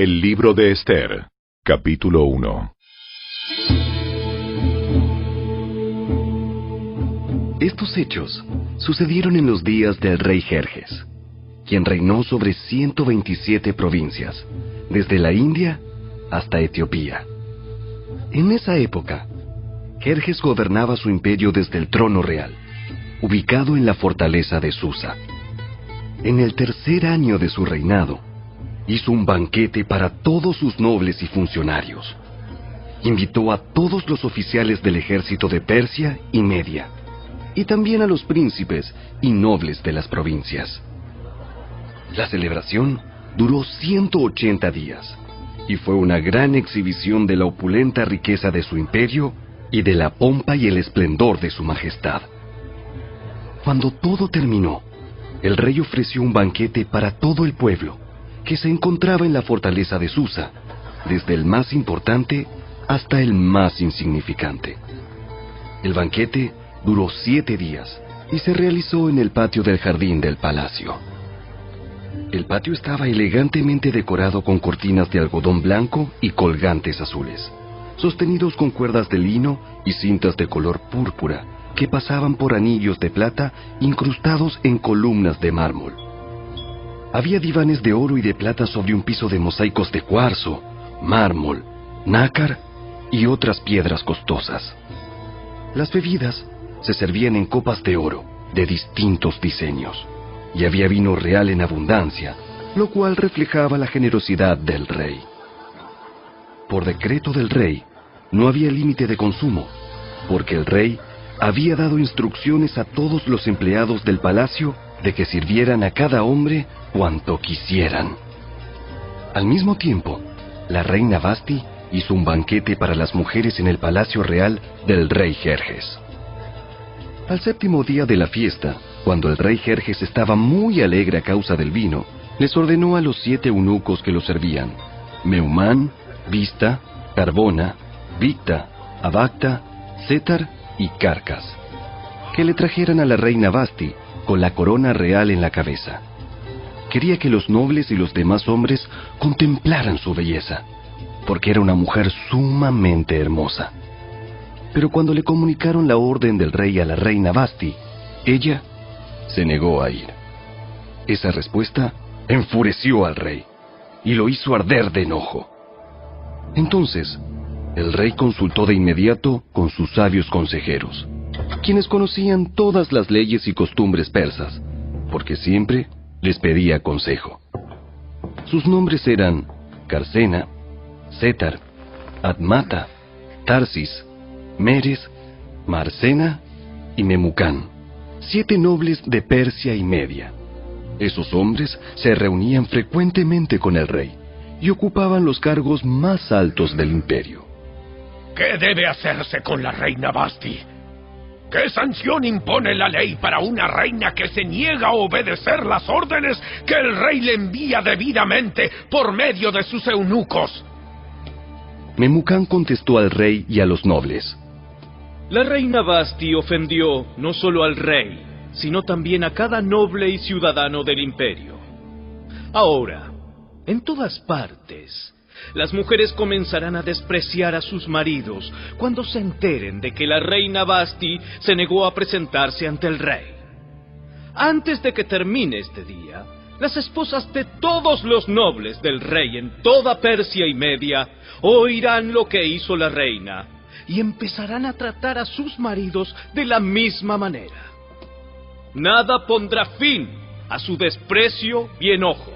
El libro de Esther, capítulo 1. Estos hechos sucedieron en los días del rey Jerjes, quien reinó sobre 127 provincias, desde la India hasta Etiopía. En esa época, Jerjes gobernaba su imperio desde el trono real, ubicado en la fortaleza de Susa. En el tercer año de su reinado, hizo un banquete para todos sus nobles y funcionarios. Invitó a todos los oficiales del ejército de Persia y Media, y también a los príncipes y nobles de las provincias. La celebración duró 180 días, y fue una gran exhibición de la opulenta riqueza de su imperio y de la pompa y el esplendor de su majestad. Cuando todo terminó, el rey ofreció un banquete para todo el pueblo, que se encontraba en la fortaleza de Susa, desde el más importante hasta el más insignificante. El banquete duró 7 días y se realizó en el patio del jardín del palacio. El patio estaba elegantemente decorado con cortinas de algodón blanco y colgantes azules, sostenidos con cuerdas de lino y cintas de color púrpura que pasaban por anillos de plata incrustados en columnas de mármol. Había divanes de oro y de plata sobre un piso de mosaicos de cuarzo, mármol, nácar y otras piedras costosas. Las bebidas se servían en copas de oro de distintos diseños, y había vino real en abundancia, lo cual reflejaba la generosidad del rey. Por decreto del rey, no había límite de consumo, porque el rey había dado instrucciones a todos los empleados del palacio de que sirvieran a cada hombre cuanto quisieran. Al mismo tiempo, la reina Vasti hizo un banquete para las mujeres en el palacio real del rey Jerjes. Al séptimo día de la fiesta, cuando el rey Jerjes estaba muy alegre a causa del vino, les ordenó a los 7 eunucos que lo servían, Meumán, Vista, Carbona, Victa, Abacta, Setar y Carcas, que le trajeran a la reina Vasti con la corona real en la cabeza. Quería que los nobles y los demás hombres contemplaran su belleza, porque era una mujer sumamente hermosa. Pero cuando le comunicaron la orden del rey a la reina Vasti, ella se negó a ir. Esa respuesta enfureció al rey y lo hizo arder de enojo. Entonces, el rey consultó de inmediato con sus sabios consejeros, quienes conocían todas las leyes y costumbres persas, porque siempre les pedía consejo. Sus nombres eran Carcena, Setar, Admata, Tarsis, Meres, Marcena y Memucán, 7 nobles de Persia y Media. Esos hombres se reunían frecuentemente con el rey y ocupaban los cargos más altos del imperio. ¿Qué debe hacerse con la reina Vasti? ¿Qué sanción impone la ley para una reina que se niega a obedecer las órdenes que el rey le envía debidamente por medio de sus eunucos? Memucán contestó al rey y a los nobles: La reina Vasti ofendió no solo al rey, sino también a cada noble y ciudadano del imperio. Ahora, en todas partes, las mujeres comenzarán a despreciar a sus maridos cuando se enteren de que la reina Vasti se negó a presentarse ante el rey. Antes de que termine este día, las esposas de todos los nobles del rey en toda Persia y Media oirán lo que hizo la reina y empezarán a tratar a sus maridos de la misma manera. Nada pondrá fin a su desprecio y enojo.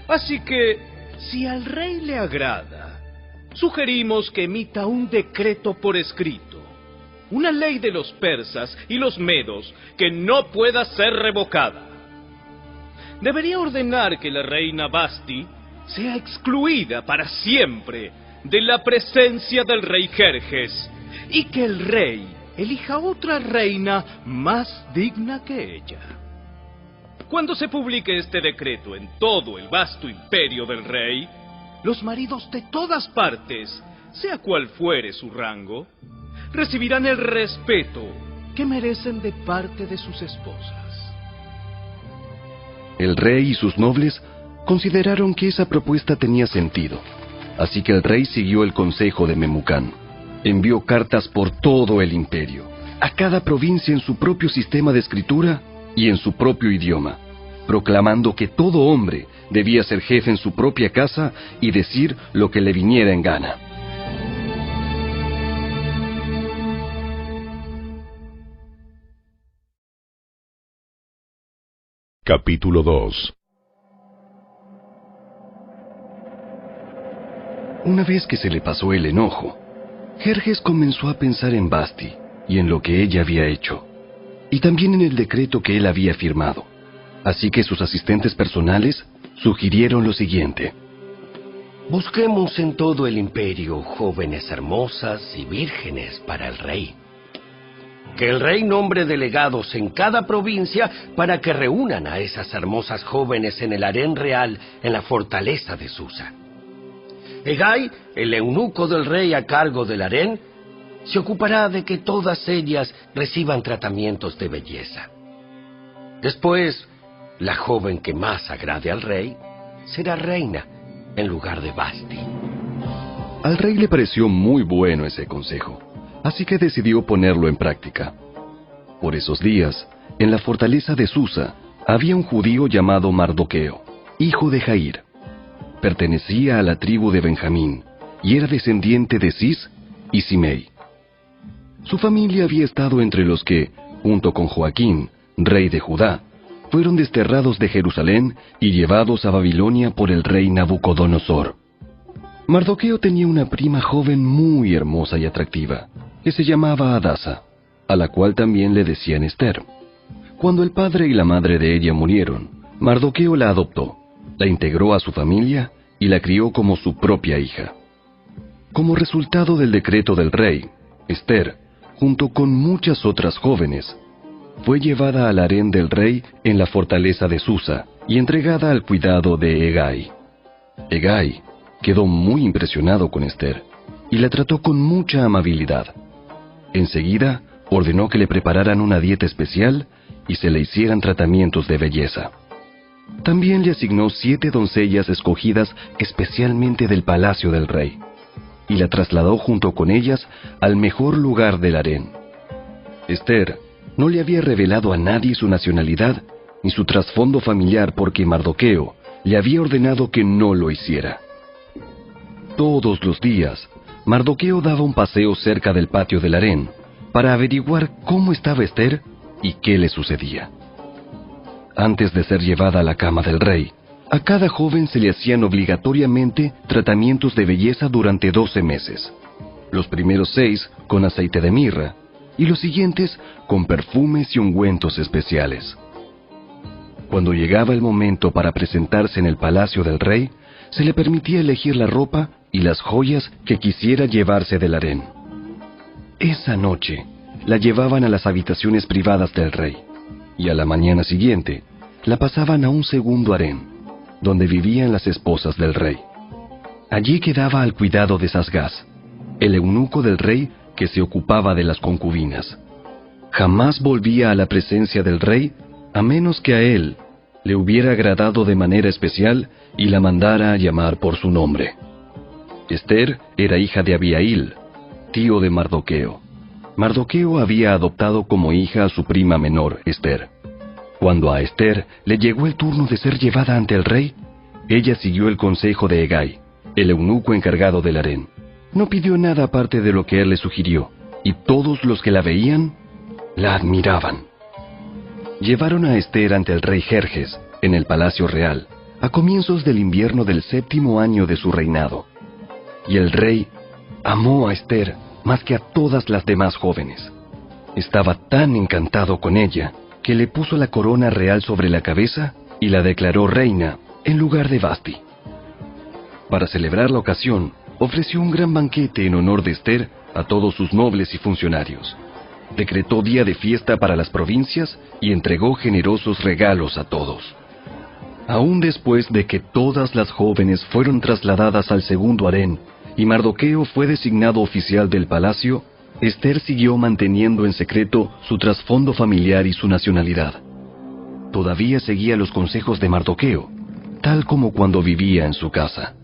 Así que, si al rey le agrada, sugerimos que emita un decreto por escrito, una ley de los persas y los medos que no pueda ser revocada. Debería ordenar que la reina Vasti sea excluida para siempre de la presencia del rey Jerjes y que el rey elija otra reina más digna que ella. Cuando se publique este decreto en todo el vasto imperio del rey, los maridos de todas partes, sea cual fuere su rango, recibirán el respeto que merecen de parte de sus esposas. El rey y sus nobles Consideraron que esa propuesta tenía sentido, así que el rey siguió el consejo de Memucán. Envió cartas por todo el imperio, a cada provincia en su propio sistema de escritura y en su propio idioma, proclamando que todo hombre debía ser jefe en su propia casa y decir lo que le viniera en gana. Capítulo 2. Una vez que se le pasó el enojo, Jerjes comenzó a pensar en Vasti y en lo que ella había hecho, y también en el decreto que él había firmado. Así que sus asistentes personales sugirieron lo siguiente: busquemos en todo el imperio jóvenes hermosas y vírgenes para el rey. Que el rey nombre delegados en cada provincia para que reúnan a esas hermosas jóvenes en el harén real en la fortaleza de Susa. Hegai, el eunuco del rey a cargo del harén, se ocupará de que todas ellas reciban tratamientos de belleza. Después, la joven que más agrade al rey será reina en lugar de Vasti. Al rey le pareció muy bueno ese consejo, así que decidió ponerlo en práctica. Por esos días, en la fortaleza de Susa, había un judío llamado Mardoqueo, hijo de Jair. Pertenecía a la tribu de Benjamín y era descendiente de Cis y Simei. Su familia había estado entre los que, junto con Joaquín, rey de Judá, fueron desterrados de Jerusalén y llevados a Babilonia por el rey Nabucodonosor. Mardoqueo tenía una prima joven muy hermosa y atractiva, que se llamaba Hadasa, a la cual también le decían Ester. Cuando el padre y la madre de ella murieron, Mardoqueo la adoptó, la integró a su familia y la crió como su propia hija. Como resultado del decreto del rey, Ester, junto con muchas otras jóvenes, fue llevada al harén del rey en la fortaleza de Susa y entregada al cuidado de Hegai. Hegai quedó muy impresionado con Ester y la trató con mucha amabilidad. Enseguida ordenó que le prepararan una dieta especial y se le hicieran tratamientos de belleza. También le asignó 7 doncellas escogidas especialmente del palacio del rey, y la trasladó junto con ellas al mejor lugar del harén. Ester no le había revelado a nadie su nacionalidad ni su trasfondo familiar porque Mardoqueo le había ordenado que no lo hiciera. Todos los días, Mardoqueo daba un paseo cerca del patio del harén para averiguar cómo estaba Ester y qué le sucedía. Antes de ser llevada a la cama del rey, a cada joven se le hacían obligatoriamente tratamientos de belleza durante 12 meses. Los primeros 6 con aceite de mirra y los siguientes con perfumes y ungüentos especiales. Cuando llegaba el momento para presentarse en el palacio del rey, se le permitía elegir la ropa y las joyas que quisiera llevarse del harén. Esa noche la llevaban a las habitaciones privadas del rey, y a la mañana siguiente la pasaban a un segundo harén, donde vivían las esposas del rey. Allí quedaba al cuidado de Sasgás, el eunuco del rey que se ocupaba de las concubinas. Jamás volvía a la presencia del rey a menos que a él le hubiera agradado de manera especial y la mandara a llamar por su nombre. Ester era hija de Abihail, tío de Mardoqueo. Mardoqueo había adoptado como hija a su prima menor, Ester. Cuando a Ester le llegó el turno de ser llevada ante el rey, ella siguió el consejo de Hegai, el eunuco encargado del harén. No pidió nada aparte de lo que él le sugirió, y todos los que la veían, la admiraban. Llevaron a Ester ante el rey Jerjes, en el palacio real, a comienzos del invierno del 7º año de su reinado. Y el rey amó a Ester más que a todas las demás jóvenes. Estaba tan encantado con ella que le puso la corona real sobre la cabeza y la declaró reina en lugar de Vasti. Para celebrar la ocasión, ofreció un gran banquete en honor de Ester a todos sus nobles y funcionarios. Decretó día de fiesta para las provincias y entregó generosos regalos a todos. Aún después de que todas las jóvenes fueron trasladadas al segundo harén y Mardoqueo fue designado oficial del palacio, Ester siguió manteniendo en secreto su trasfondo familiar y su nacionalidad. Todavía seguía los consejos de Mardoqueo, tal como cuando vivía en su casa.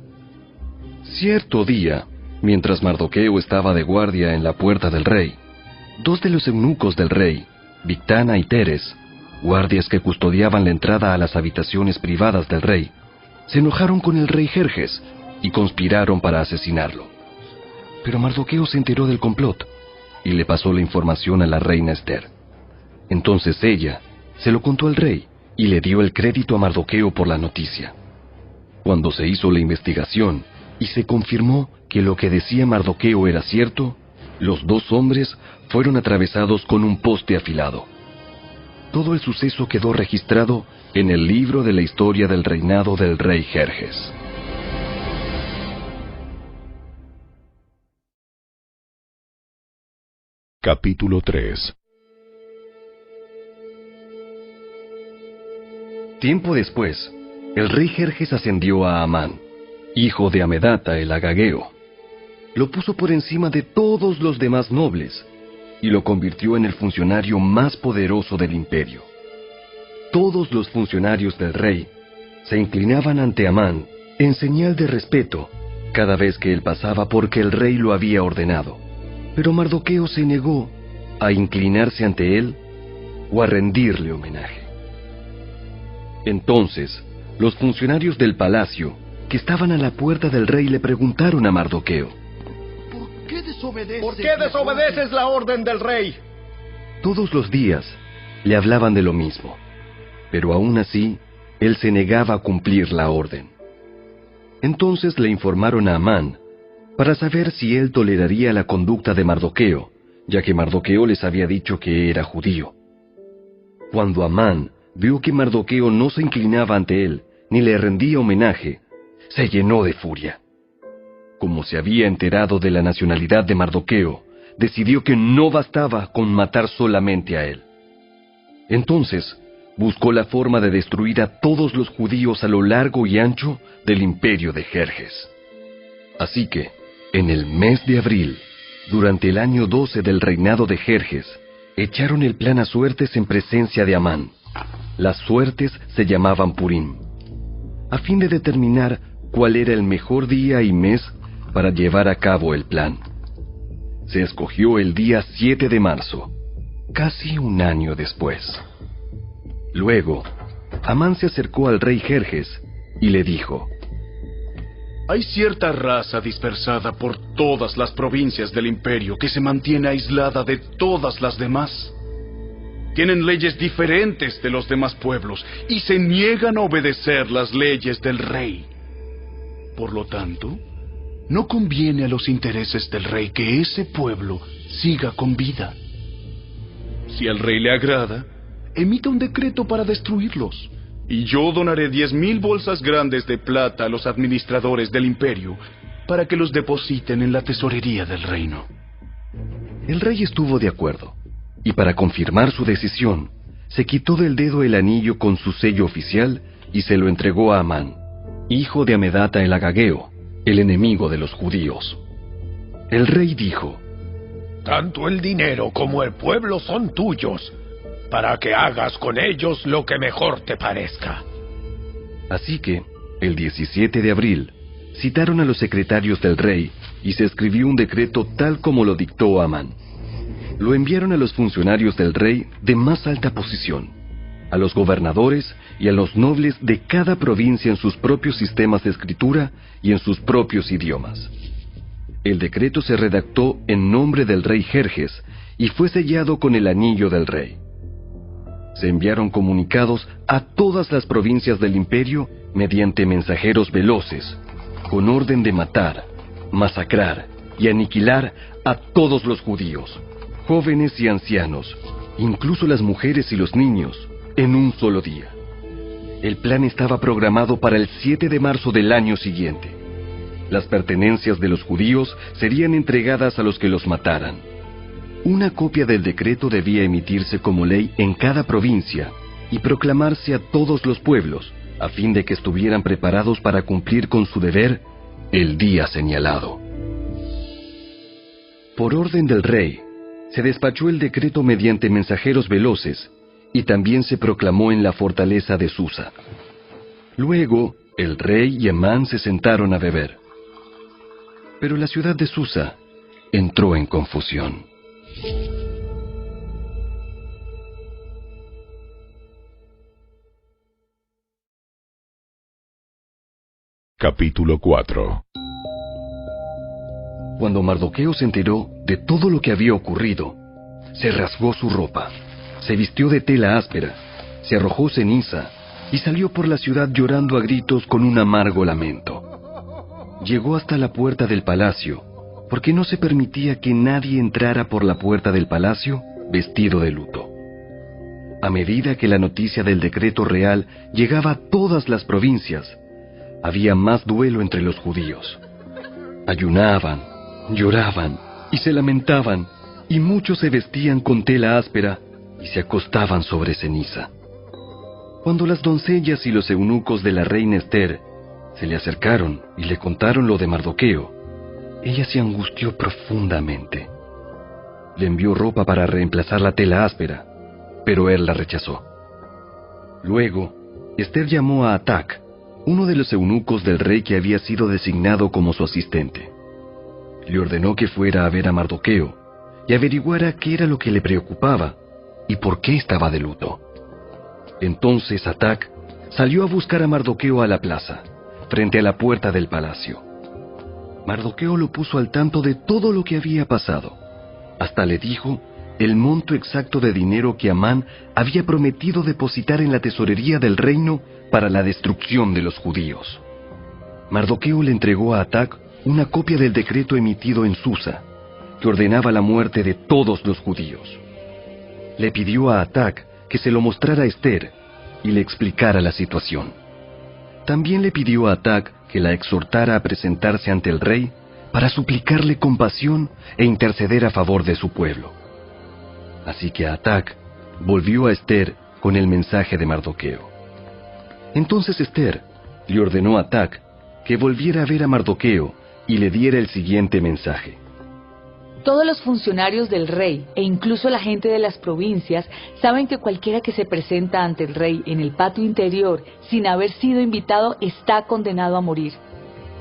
Cierto día, mientras Mardoqueo estaba de guardia en la puerta del rey, dos de los eunucos del rey, Bigtana y Teres, guardias que custodiaban la entrada a las habitaciones privadas del rey, se enojaron con el rey Jerjes y conspiraron para asesinarlo. Pero Mardoqueo se enteró del complot y le pasó la información a la reina Ester. Entonces ella se lo contó al rey y le dio el crédito a Mardoqueo por la noticia. Cuando se hizo la investigación y se confirmó que lo que decía Mardoqueo era cierto, los dos hombres fueron atravesados con un poste afilado. Todo el suceso quedó registrado en el libro de la historia del reinado del rey Jerjes. Capítulo 3. Tiempo después, el rey Jerjes ascendió a Amán, hijo de Amedata el Agageo. Lo puso por encima de todos los demás nobles y lo convirtió en el funcionario más poderoso del imperio. Todos los funcionarios del rey se inclinaban ante Amán en señal de respeto cada vez que él pasaba porque el rey lo había ordenado. Pero Mardoqueo se negó a inclinarse ante él o a rendirle homenaje. Entonces, los funcionarios del palacio, que estaban a la puerta del rey, le preguntaron a Mardoqueo: ¿Por qué desobedeces la orden del rey? Todos los días le hablaban de lo mismo, pero aún así, él se negaba a cumplir la orden. Entonces le informaron a Amán para saber si él toleraría la conducta de Mardoqueo, ya que Mardoqueo les había dicho que era judío. Cuando Amán vio que Mardoqueo no se inclinaba ante él, ni le rendía homenaje, se llenó de furia. Como se había enterado de la nacionalidad de Mardoqueo, decidió que no bastaba con matar solamente a él. Entonces, buscó la forma de destruir a todos los judíos a lo largo y ancho del imperio de Jerjes. Así que, en el mes de abril, durante el año 12 del reinado de Jerjes, echaron el plan a suertes en presencia de Amán. Las suertes se llamaban Purim, a fin de determinar cuál era el mejor día y mes para llevar a cabo el plan. Se escogió el día 7 de marzo, casi un año después. Luego, Amán se acercó al rey Jerjes y le dijo: Hay cierta raza dispersada por todas las provincias del imperio que se mantiene aislada de todas las demás. Tienen leyes diferentes de los demás pueblos y se niegan a obedecer las leyes del rey. Por lo tanto, no conviene a los intereses del rey que ese pueblo siga con vida. Si al rey le agrada, emita un decreto para destruirlos, y yo donaré 10,000 bolsas grandes de plata a los administradores del imperio para que los depositen en la tesorería del reino. El rey estuvo de acuerdo, y para confirmar su decisión, se quitó del dedo el anillo con su sello oficial y se lo entregó a Amán, hijo de Amedata el Agageo, el enemigo de los judíos. El rey dijo: Tanto el dinero como el pueblo son tuyos, para que hagas con ellos lo que mejor te parezca. Así que, el 17 de abril, citaron a los secretarios del rey y se escribió un decreto tal como lo dictó Amán. Lo enviaron a los funcionarios del rey de más alta posición, a los gobernadores y a los nobles de cada provincia en sus propios sistemas de escritura y en sus propios idiomas. El decreto se redactó en nombre del rey Jerjes y fue sellado con el anillo del rey. Se enviaron comunicados a todas las provincias del imperio mediante mensajeros veloces, con orden de matar, masacrar y aniquilar a todos los judíos, jóvenes y ancianos, incluso las mujeres y los niños, en un solo día. El plan estaba programado para el 7 de marzo del año siguiente. Las pertenencias de los judíos serían entregadas a los que los mataran. Una copia del decreto debía emitirse como ley en cada provincia y proclamarse a todos los pueblos, a fin de que estuvieran preparados para cumplir con su deber el día señalado. Por orden del rey, se despachó el decreto mediante mensajeros veloces y también se proclamó en la fortaleza de Susa. Luego, El rey y Amán se sentaron a beber. Pero la ciudad de Susa entró en confusión. Capítulo 4. Cuando Mardoqueo se enteró de todo lo que había ocurrido, se rasgó su ropa, se vistió de tela áspera, se arrojó ceniza y salió por la ciudad llorando a gritos con un amargo lamento. Llegó hasta la puerta del palacio, porque no se permitía que nadie entrara por la puerta del palacio vestido de luto. A medida que la noticia del decreto real llegaba a todas las provincias, había más duelo entre los judíos. Ayunaban, lloraban y se lamentaban, y muchos se vestían con tela áspera y se acostaban sobre ceniza. Cuando las doncellas y los eunucos de la reina Ester se le acercaron y le contaron lo de Mardoqueo, ella se angustió profundamente. Le envió ropa para reemplazar la tela áspera, pero él la rechazó. Luego, Ester llamó a Atac, uno de los eunucos del rey que había sido designado como su asistente. Le ordenó que fuera a ver a Mardoqueo y averiguara qué era lo que le preocupaba y por qué estaba de luto. Entonces Atac salió a buscar a Mardoqueo a la plaza, frente a la puerta del palacio. Mardoqueo lo puso al tanto de todo lo que había pasado. Hasta le dijo el monto exacto de dinero que Amán había prometido depositar en la tesorería del reino para la destrucción de los judíos. Mardoqueo le entregó a Atac una copia del decreto emitido en Susa, que ordenaba la muerte de todos los judíos. Le pidió a Atac que se lo mostrara a Ester y le explicara la situación. También le pidió a Atac que la exhortara a presentarse ante el rey para suplicarle compasión e interceder a favor de su pueblo. Así que Atac volvió a Ester con el mensaje de Mardoqueo. Entonces Ester le ordenó a Atac que volviera a ver a Mardoqueo y le diera el siguiente mensaje. Todos los funcionarios del rey e incluso la gente de las provincias saben que cualquiera que se presenta ante el rey en el patio interior sin haber sido invitado está condenado a morir,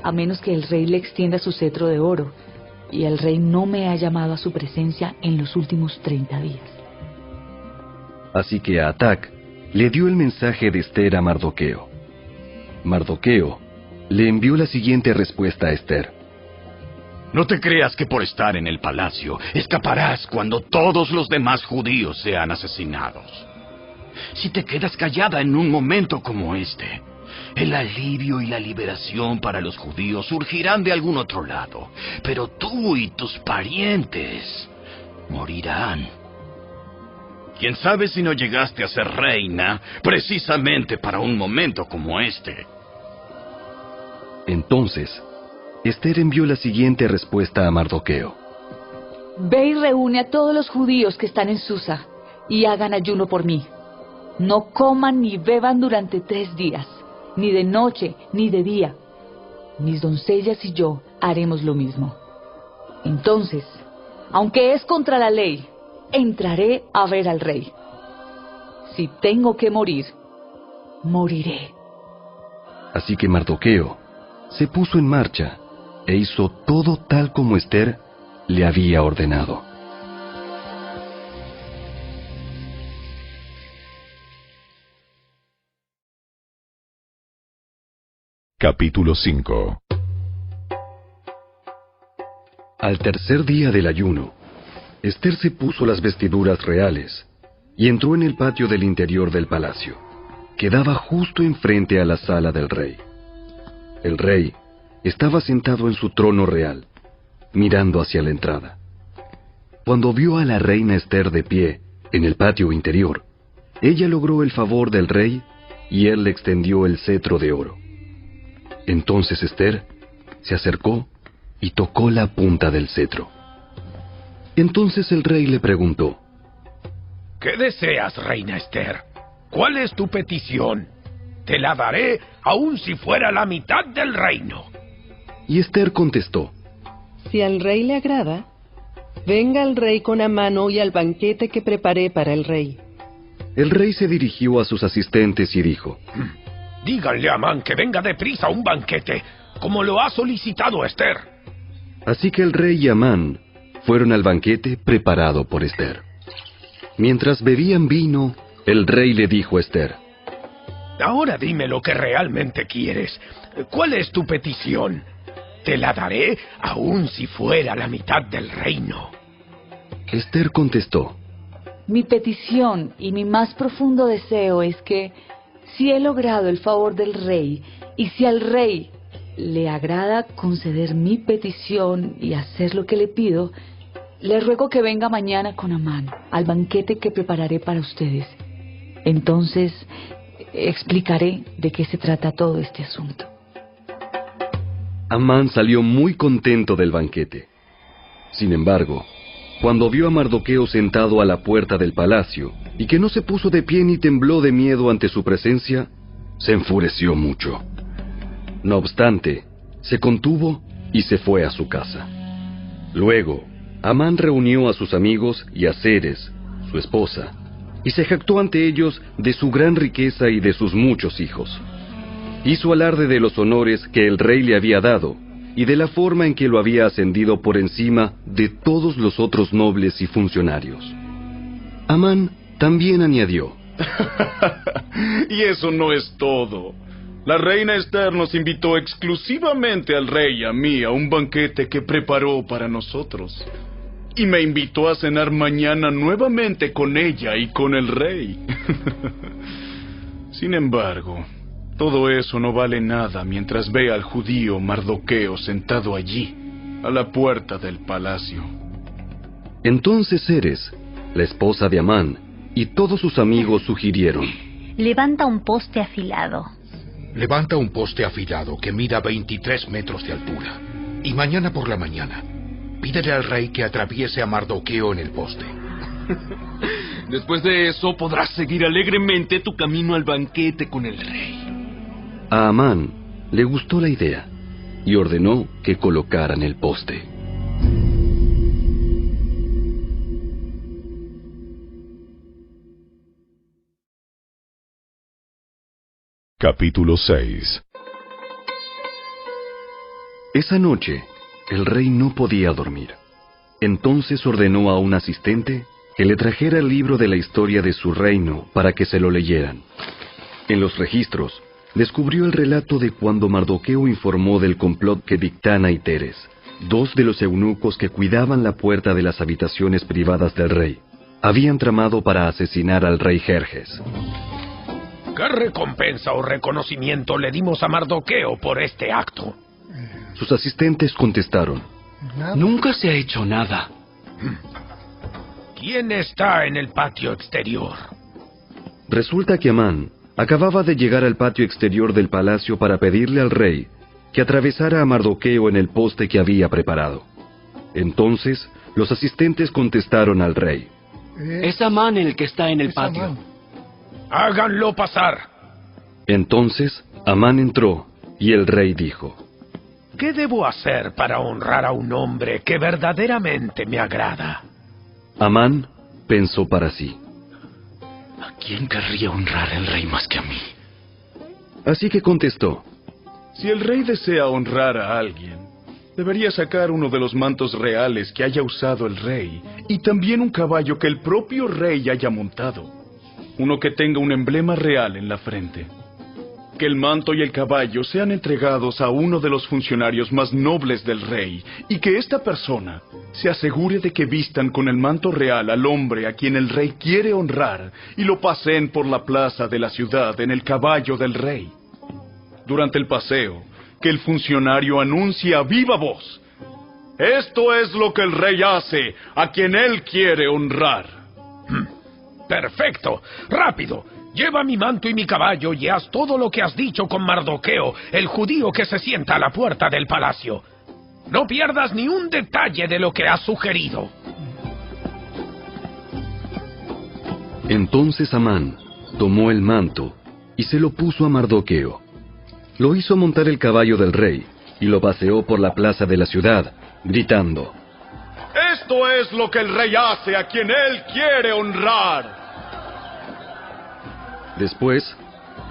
a menos que el rey le extienda su cetro de oro, y el rey no me ha llamado a su presencia en los últimos 30 días. Así que Atac le dio el mensaje de Ester a Mardoqueo. Mardoqueo le envió la siguiente respuesta a Ester. No te creas que por estar en el palacio escaparás cuando todos los demás judíos sean asesinados. Si te quedas callada en un momento como este, el alivio y la liberación para los judíos surgirán de algún otro lado, pero tú y tus parientes morirán. ¿Quién sabe si no llegaste a ser reina precisamente para un momento como este? Entonces, Ester envió la siguiente respuesta a Mardoqueo. Ve y reúne a todos los judíos que están en Susa y hagan ayuno por mí. No coman ni beban durante 3 días, ni de noche ni de día. Mis doncellas y yo haremos lo mismo. Entonces, aunque es contra la ley, entraré a ver al rey. Si tengo que morir, moriré. Así que Mardoqueo se puso en marcha e hizo todo tal como Ester le había ordenado. Capítulo 5. Al tercer día del ayuno, Ester se puso las vestiduras reales y entró en el patio del interior del palacio, que daba justo enfrente a la sala del rey. El rey estaba sentado en su trono real, mirando hacia la entrada. Cuando vio a la reina Ester de pie en el patio interior, ella logró el favor del rey y él le extendió el cetro de oro. Entonces Ester se acercó y tocó la punta del cetro. Entonces el rey le preguntó: ¿Qué deseas, reina Ester? ¿Cuál es tu petición? Te la daré aun si fuera la mitad del reino. Y Ester contestó: Si al rey le agrada, venga el rey con Amán hoy al banquete que preparé para el rey. El rey se dirigió a sus asistentes y dijo: Díganle a Amán que venga deprisa a un banquete, como lo ha solicitado Esther. Así que el rey y Amán fueron al banquete preparado por Esther. Mientras bebían vino, el rey le dijo a Esther: Ahora dime lo que realmente quieres. ¿Cuál es tu petición? Te la daré, aun si fuera la mitad del reino. Esther contestó: Mi petición y mi más profundo deseo es que, si he logrado el favor del rey, y si al rey le agrada conceder mi petición y hacer lo que le pido, le ruego que venga mañana con Amán al banquete que prepararé para ustedes. Entonces explicaré de qué se trata todo este asunto. Amán salió muy contento del banquete. Sin embargo, cuando vio a Mardoqueo sentado a la puerta del palacio, y que no se puso de pie ni tembló de miedo ante su presencia, se enfureció mucho. No obstante, se contuvo y se fue a su casa. Luego, Amán reunió a sus amigos y a Zeres, su esposa, y se jactó ante ellos de su gran riqueza y de sus muchos hijos. Hizo alarde de los honores que el rey le había dado, y de la forma en que lo había ascendido por encima de todos los otros nobles y funcionarios. Amán también añadió: Y eso no es todo. La reina Esther nos invitó exclusivamente al rey y a mí a un banquete que preparó para nosotros. Y me invitó a cenar mañana nuevamente con ella y con el rey. Sin embargo, todo eso no vale nada mientras vea al judío Mardoqueo sentado allí, a la puerta del palacio. Entonces Zeres, la esposa de Amán, y todos sus amigos sugirieron: Levanta un poste afilado. Levanta un poste afilado que mida 23 metros de altura. Y mañana por la mañana, pídele al rey que atraviese a Mardoqueo en el poste. Después de eso podrás seguir alegremente tu camino al banquete con el rey. A Amán le gustó la idea y ordenó que colocaran el poste. Capítulo 6. Esa noche, el rey no podía dormir. Entonces ordenó a un asistente que le trajera el libro de la historia de su reino para que se lo leyeran. En los registros, descubrió el relato de cuando Mardoqueo informó del complot que Bigtana y Teres, dos de los eunucos que cuidaban la puerta de las habitaciones privadas del rey, habían tramado para asesinar al rey Jerjes. ¿Qué recompensa o reconocimiento le dimos a Mardoqueo por este acto? Sus asistentes contestaron: Nunca se ha hecho nada. ¿Quién está en el patio exterior? Resulta que Amán acababa de llegar al patio exterior del palacio para pedirle al rey que atravesara a Mardoqueo en el poste que había preparado. Entonces, los asistentes contestaron al rey: Es Amán el que está en el patio. ¡Háganlo pasar! Entonces, Amán entró, y el rey dijo: ¿Qué debo hacer para honrar a un hombre que verdaderamente me agrada? Amán pensó para sí: ¿A quién querría honrar el rey más que a mí? Así que contestó: Si el rey desea honrar a alguien, debería sacar uno de los mantos reales que haya usado el rey, y también un caballo que el propio rey haya montado. Uno que tenga un emblema real en la frente. Que el manto y el caballo sean entregados a uno de los funcionarios más nobles del rey, y que esta persona se asegure de que vistan con el manto real al hombre a quien el rey quiere honrar, y lo paseen por la plaza de la ciudad en el caballo del rey. Durante el paseo, que el funcionario anuncie a viva voz: Esto es lo que el rey hace a quien él quiere honrar. ¡Perfecto! ¡Rápido! Lleva mi manto y mi caballo y haz todo lo que has dicho con Mardoqueo, el judío que se sienta a la puerta del palacio. No pierdas ni un detalle de lo que has sugerido. Entonces Amán tomó el manto y se lo puso a Mardoqueo. Lo hizo montar el caballo del rey y lo paseó por la plaza de la ciudad, gritando: Esto es lo que el rey hace a quien él quiere honrar. Después,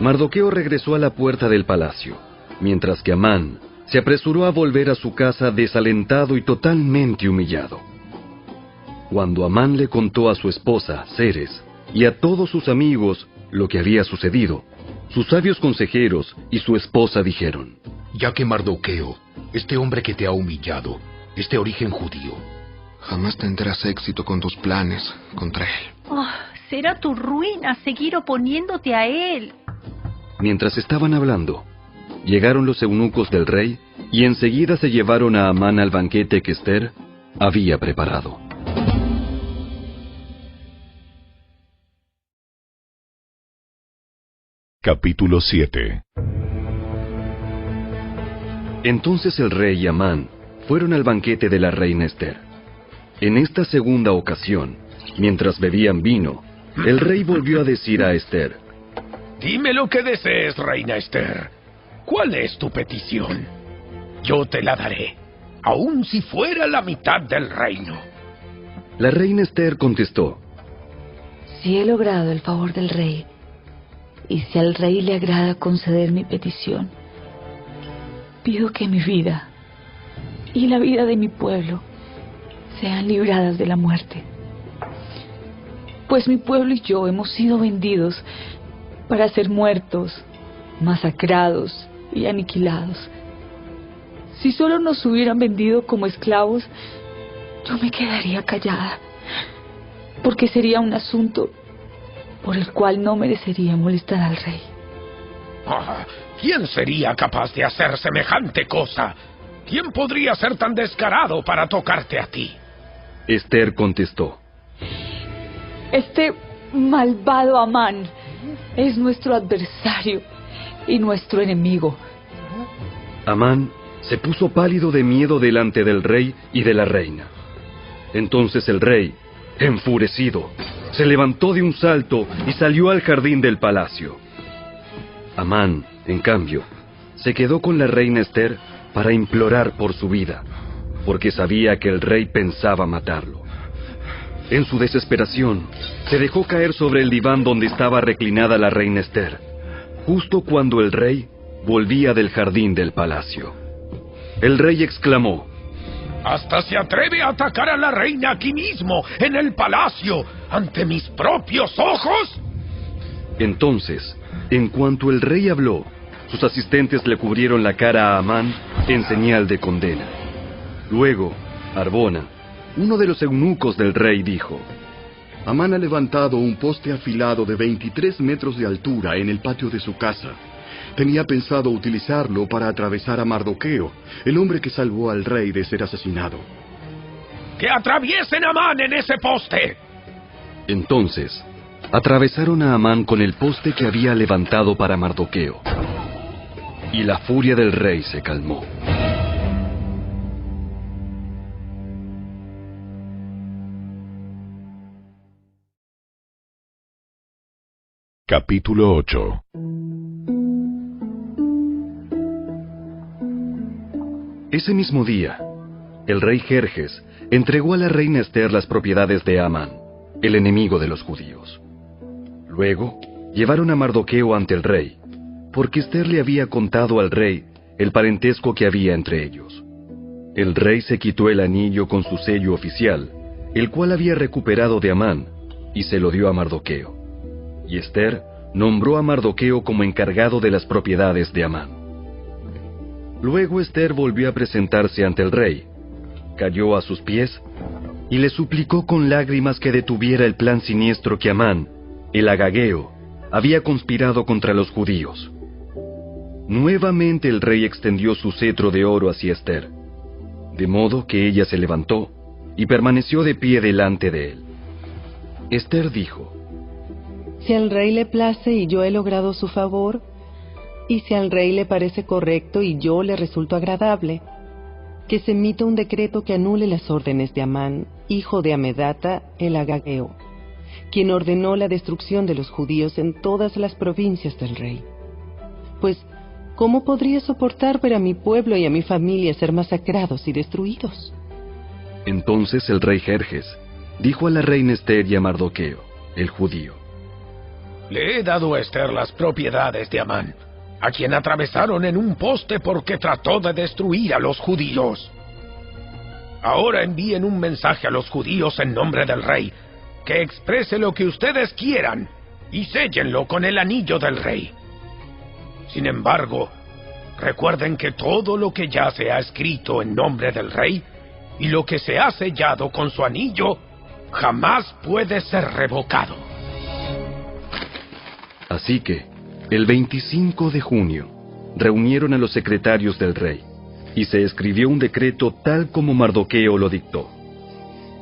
Mardoqueo regresó a la puerta del palacio, mientras que Amán se apresuró a volver a su casa desalentado y totalmente humillado. Cuando Amán le contó a su esposa, Ceres, y a todos sus amigos lo que había sucedido, sus sabios consejeros y su esposa dijeron: Ya que Mardoqueo, este hombre que te ha humillado, es de origen judío, jamás tendrás éxito con tus planes contra él. Oh, será tu ruina seguir oponiéndote a él. Mientras estaban hablando, llegaron los eunucos del rey y enseguida se llevaron a Amán al banquete que Ester había preparado. Capítulo 7. Entonces el rey y Amán fueron al banquete de la reina Ester. En esta segunda ocasión, mientras bebían vino, el rey volvió a decir a Ester: Dime lo que desees, reina Ester. ¿Cuál es tu petición? Yo te la daré, aun si fuera la mitad del reino. La reina Ester contestó: Si he logrado el favor del rey, y si al rey le agrada conceder mi petición, pido que mi vida y la vida de mi pueblo sean libradas de la muerte. Pues mi pueblo y yo hemos sido vendidos para ser muertos, masacrados y aniquilados. Si solo nos hubieran vendido como esclavos, yo me quedaría callada, porque sería un asunto por el cual no merecería molestar al rey. ¿Quién sería capaz de hacer semejante cosa? ¿Quién podría ser tan descarado para tocarte a ti? Ester contestó: Este malvado Amán es nuestro adversario y nuestro enemigo. Amán se puso pálido de miedo delante del rey y de la reina. Entonces el rey, enfurecido, se levantó de un salto y salió al jardín del palacio. Amán, en cambio, se quedó con la reina Ester para implorar por su vida, porque sabía que el rey pensaba matarlo. En su desesperación, se dejó caer sobre el diván donde estaba reclinada la reina Ester, justo cuando el rey volvía del jardín del palacio. El rey exclamó: ¡Hasta se atreve a atacar a la reina aquí mismo, en el palacio, ante mis propios ojos! Entonces, en cuanto el rey habló, sus asistentes le cubrieron la cara a Amán en señal de condena. Luego, Arbona, uno de los eunucos del rey, dijo: Amán ha levantado un poste afilado de 23 metros de altura en el patio de su casa. Tenía pensado utilizarlo para atravesar a Mardoqueo, el hombre que salvó al rey de ser asesinado. ¡Que atraviesen a Amán en ese poste! Entonces, atravesaron a Amán con el poste que había levantado para Mardoqueo, y la furia del rey se calmó. Capítulo 8. Ese mismo día, el rey Jerjes entregó a la reina Ester las propiedades de Amán, el enemigo de los judíos. Luego, llevaron a Mardoqueo ante el rey, porque Ester le había contado al rey el parentesco que había entre ellos. El rey se quitó el anillo con su sello oficial, el cual había recuperado de Amán, y se lo dio a Mardoqueo. Y Ester nombró a Mardoqueo como encargado de las propiedades de Amán. Luego Ester volvió a presentarse ante el rey, cayó a sus pies y le suplicó con lágrimas que detuviera el plan siniestro que Amán, el agageo, había conspirado contra los judíos. Nuevamente el rey extendió su cetro de oro hacia Ester, de modo que ella se levantó y permaneció de pie delante de él. Ester dijo: Si al rey le place y yo he logrado su favor, y si al rey le parece correcto y yo le resulto agradable, que se emita un decreto que anule las órdenes de Amán, hijo de Amedata, el agageo, quien ordenó la destrucción de los judíos en todas las provincias del rey. Pues, ¿cómo podría soportar ver a mi pueblo y a mi familia ser masacrados y destruidos? Entonces el rey Jerjes dijo a la reina Ester y a Mardoqueo, el judío: Le he dado a Esther las propiedades de Amán, a quien atravesaron en un poste porque trató de destruir a los judíos. Ahora envíen un mensaje a los judíos en nombre del rey, que exprese lo que ustedes quieran, y séllenlo con el anillo del rey. Sin embargo, recuerden que todo lo que ya se ha escrito en nombre del rey, y lo que se ha sellado con su anillo, jamás puede ser revocado. Así que, el 25 de junio, reunieron a los secretarios del rey, y se escribió un decreto tal como Mardoqueo lo dictó.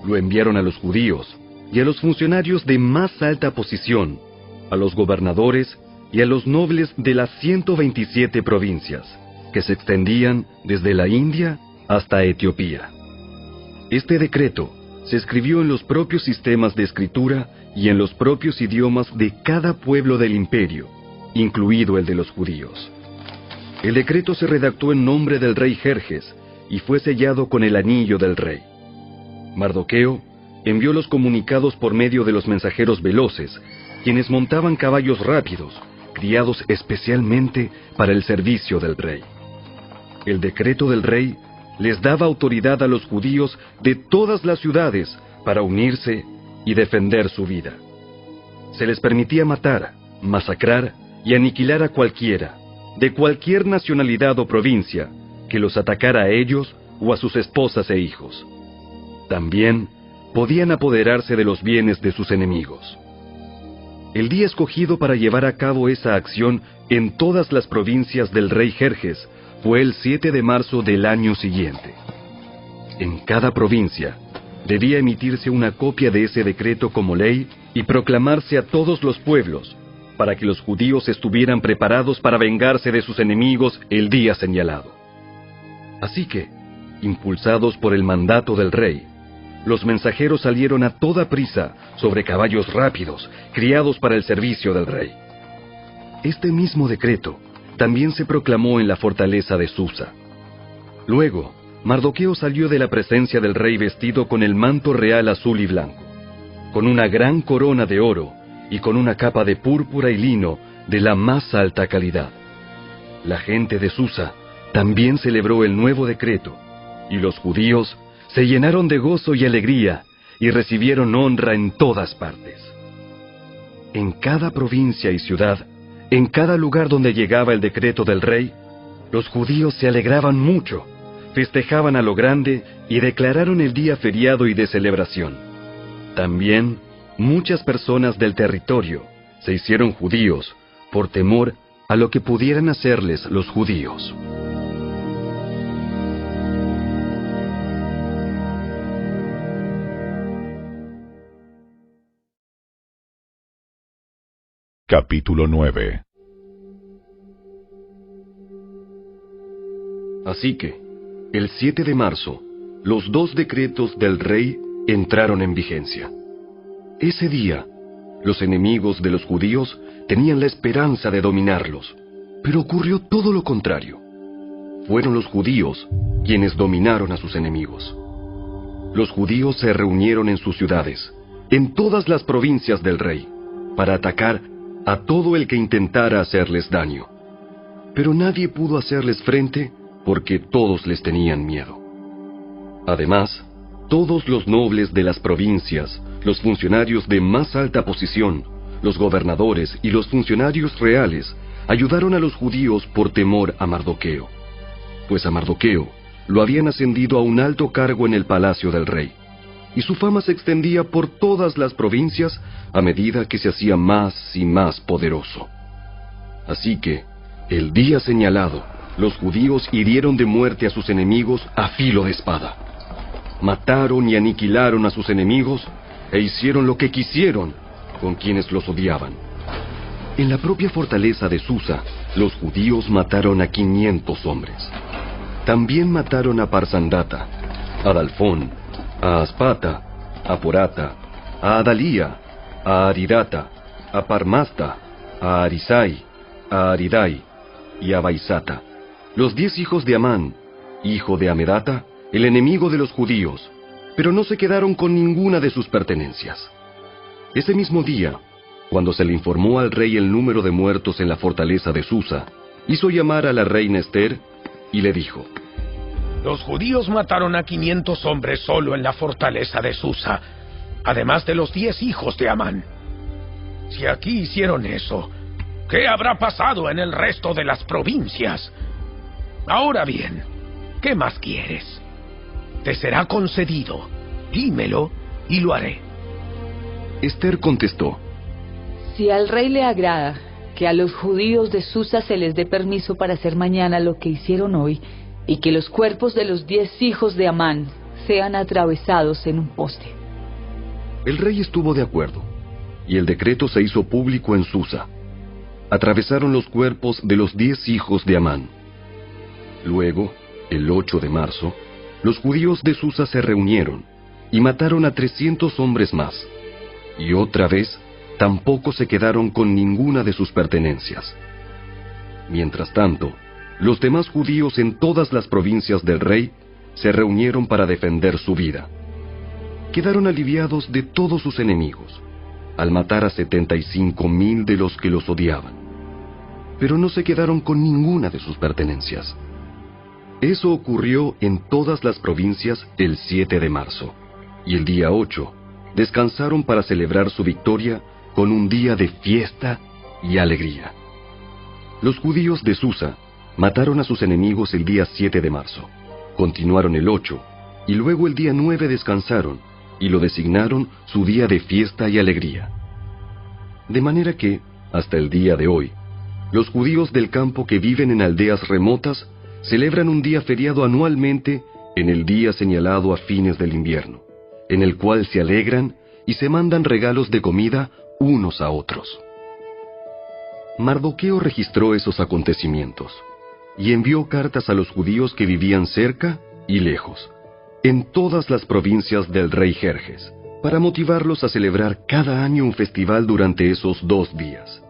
Lo enviaron a los judíos y a los funcionarios de más alta posición, a los gobernadores y a los nobles de las 127 provincias, que se extendían desde la India hasta Etiopía. Este decreto se escribió en los propios sistemas de escritura y en los propios idiomas de cada pueblo del imperio, incluido el de los judíos. El decreto se redactó en nombre del rey Jerjes y fue sellado con el anillo del rey. Mardoqueo envió los comunicados por medio de los mensajeros veloces, quienes montaban caballos rápidos, criados especialmente para el servicio del rey. El decreto del rey les daba autoridad a los judíos de todas las ciudades para unirse y defender su vida. Se les permitía matar, masacrar y aniquilar a cualquiera, de cualquier nacionalidad o provincia, que los atacara a ellos o a sus esposas e hijos. También podían apoderarse de los bienes de sus enemigos. El día escogido para llevar a cabo esa acción en todas las provincias del rey Jerjes fue el 7 de marzo del año siguiente. En cada provincia debía emitirse una copia de ese decreto como ley y proclamarse a todos los pueblos, para que los judíos estuvieran preparados para vengarse de sus enemigos el día señalado. Así que, impulsados por el mandato del rey, los mensajeros salieron a toda prisa sobre caballos rápidos, criados para el servicio del rey. Este mismo decreto también se proclamó en la fortaleza de Susa. Luego, Mardoqueo salió de la presencia del rey vestido con el manto real azul y blanco, con una gran corona de oro y con una capa de púrpura y lino de la más alta calidad. La gente de Susa también celebró el nuevo decreto, y los judíos se llenaron de gozo y alegría y recibieron honra en todas partes. En cada provincia y ciudad, en cada lugar donde llegaba el decreto del rey, los judíos se alegraban mucho, festejaban a lo grande y declararon el día feriado y de celebración. También, muchas personas del territorio se hicieron judíos por temor a lo que pudieran hacerles los judíos. Capítulo 9. Así que, el 7 de marzo, los dos decretos del rey entraron en vigencia. Ese día, los enemigos de los judíos tenían la esperanza de dominarlos, pero ocurrió todo lo contrario. Fueron los judíos quienes dominaron a sus enemigos. Los judíos se reunieron en sus ciudades, en todas las provincias del rey, para atacar a todo el que intentara hacerles daño. Pero nadie pudo hacerles frente porque todos les tenían miedo. Además, todos los nobles de las provincias, los funcionarios de más alta posición, los gobernadores y los funcionarios reales ayudaron a los judíos por temor a Mardoqueo, pues a Mardoqueo lo habían ascendido a un alto cargo en el palacio del rey, y su fama se extendía por todas las provincias a medida que se hacía más y más poderoso. Así que, el día señalado, los judíos hirieron de muerte a sus enemigos a filo de espada. Mataron y aniquilaron a sus enemigos e hicieron lo que quisieron con quienes los odiaban. En la propia fortaleza de Susa, los judíos mataron a 500 hombres. También mataron a Parsandata, a Dalfón, a Aspata, a Porata, a Adalía, a Aridata, a Parmasta, a Arisai, a Aridai y a Baisata, los 10 hijos de Amán, hijo de Amedata, el enemigo de los judíos, pero no se quedaron con ninguna de sus pertenencias. Ese mismo día, Cuando se le informó al rey el número de muertos en la fortaleza de Susa, hizo llamar a la reina Ester y le dijo: Los judíos mataron a 500 hombres solo en la fortaleza de Susa, además de los 10 hijos de Amán. Si aquí hicieron eso, ¿qué habrá pasado en el resto de las provincias? Ahora bien, ¿qué más quieres? Te será concedido. Dímelo y lo haré. Ester contestó: Si al rey le agrada que a los judíos de Susa se les dé permiso para hacer mañana lo que hicieron hoy, y que los cuerpos de los 10 hijos de Amán sean atravesados en un poste. El rey estuvo de acuerdo, y el decreto se hizo público en Susa. Atravesaron los cuerpos de los 10 hijos de Amán. Luego, el 8 de marzo, los judíos de Susa se reunieron y mataron a 300 hombres más, y otra vez tampoco se quedaron con ninguna de sus pertenencias. Mientras tanto, los demás judíos en todas las provincias del rey se reunieron para defender su vida. Quedaron aliviados de todos sus enemigos, al matar a 75,000 de los que los odiaban, pero no se quedaron con ninguna de sus pertenencias. Eso ocurrió en todas las provincias el 7 de marzo, y el día 8 descansaron para celebrar su victoria con un día de fiesta y alegría. Los judíos de Susa mataron a sus enemigos el día 7 de marzo, continuaron el 8, y luego el día 9 descansaron, y lo designaron su día de fiesta y alegría. De manera que, hasta el día de hoy, los judíos del campo que viven en aldeas remotas celebran un día feriado anualmente en el día señalado a fines del invierno, en el cual se alegran y se mandan regalos de comida unos a otros. Mardoqueo registró esos acontecimientos y envió cartas a los judíos que vivían cerca y lejos, en todas las provincias del rey Jerjes, para motivarlos a celebrar cada año un festival durante esos 2 días.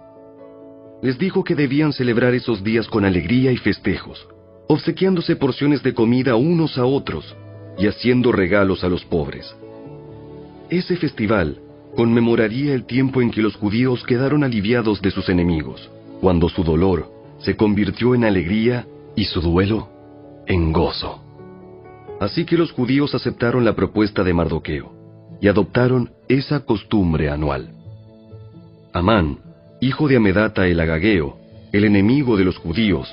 Les dijo que debían celebrar esos días con alegría y festejos, obsequiándose porciones de comida unos a otros y haciendo regalos a los pobres. Ese festival conmemoraría el tiempo en que los judíos quedaron aliviados de sus enemigos, cuando su dolor se convirtió en alegría y su duelo en gozo. Así que los judíos aceptaron la propuesta de Mardoqueo y adoptaron esa costumbre anual. Amán, hijo de Amedata el Agageo, el enemigo de los judíos,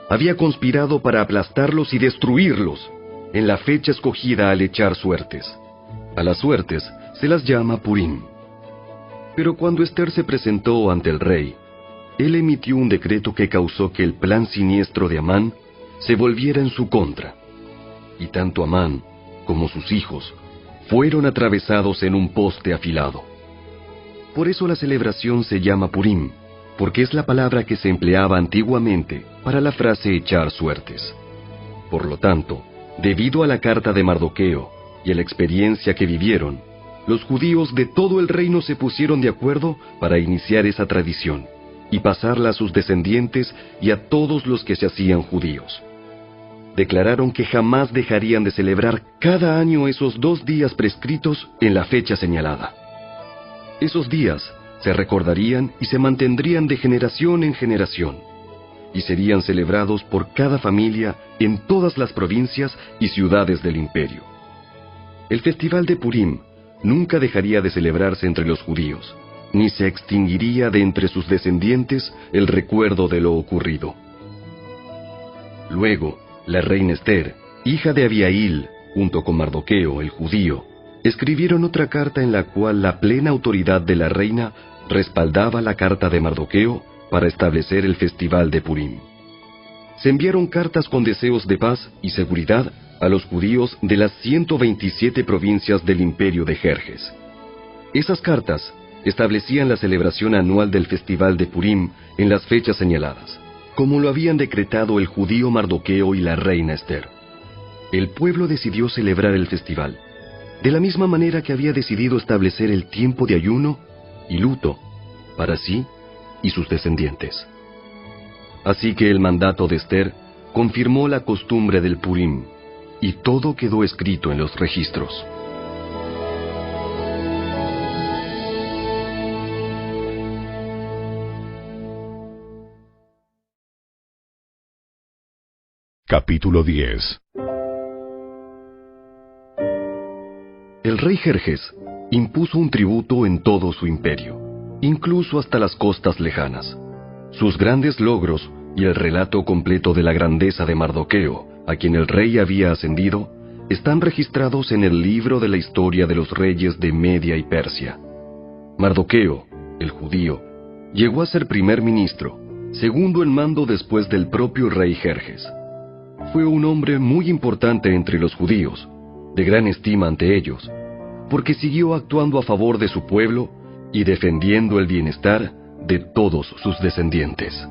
había conspirado para aplastarlos y destruirlos en la fecha escogida al echar suertes. A las suertes se las llama Purim. Pero cuando Ester se presentó ante el rey, él emitió un decreto que causó que el plan siniestro de Amán se volviera en su contra. Y tanto Amán como sus hijos fueron atravesados en un poste afilado. Por eso la celebración se llama Purim, porque es la palabra que se empleaba antiguamente para la frase echar suertes. Por lo tanto, debido a la carta de Mardoqueo y a la experiencia que vivieron, los judíos de todo el reino se pusieron de acuerdo para iniciar esa tradición y pasarla a sus descendientes y a todos los que se hacían judíos. Declararon que jamás dejarían de celebrar cada año esos 2 días prescritos en la fecha señalada. Esos días se recordarían y se mantendrían de generación en generación, y serían celebrados por cada familia en todas las provincias y ciudades del imperio. El festival de Purim nunca dejaría de celebrarse entre los judíos, ni se extinguiría de entre sus descendientes el recuerdo de lo ocurrido. Luego, la reina Ester, hija de Abihail, junto con Mardoqueo, el judío, escribieron otra carta en la cual la plena autoridad de la reina respaldaba la carta de Mardoqueo para establecer el festival de Purim. Se enviaron cartas con deseos de paz y seguridad a los judíos de las 127 provincias del imperio de Jerjes. Esas cartas establecían la celebración anual del festival de Purim en las fechas señaladas, como lo habían decretado el judío Mardoqueo y la reina Ester. El pueblo decidió celebrar el festival, de la misma manera que había decidido establecer el tiempo de ayuno y luto para sí y sus descendientes. Así que el mandato de Ester confirmó la costumbre del Purim, y todo quedó escrito en los registros. Capítulo 10. El rey Jerjes impuso un tributo en todo su imperio, incluso hasta las costas lejanas. Sus grandes logros y el relato completo de la grandeza de Mardoqueo, a quien el rey había ascendido, están registrados en el libro de la historia de los reyes de Media y Persia. Mardoqueo, el judío, llegó a ser primer ministro, segundo en mando después del propio rey Jerjes. Fue un hombre muy importante entre los judíos, de gran estima ante ellos, porque siguió actuando a favor de su pueblo y defendiendo el bienestar de todos sus descendientes.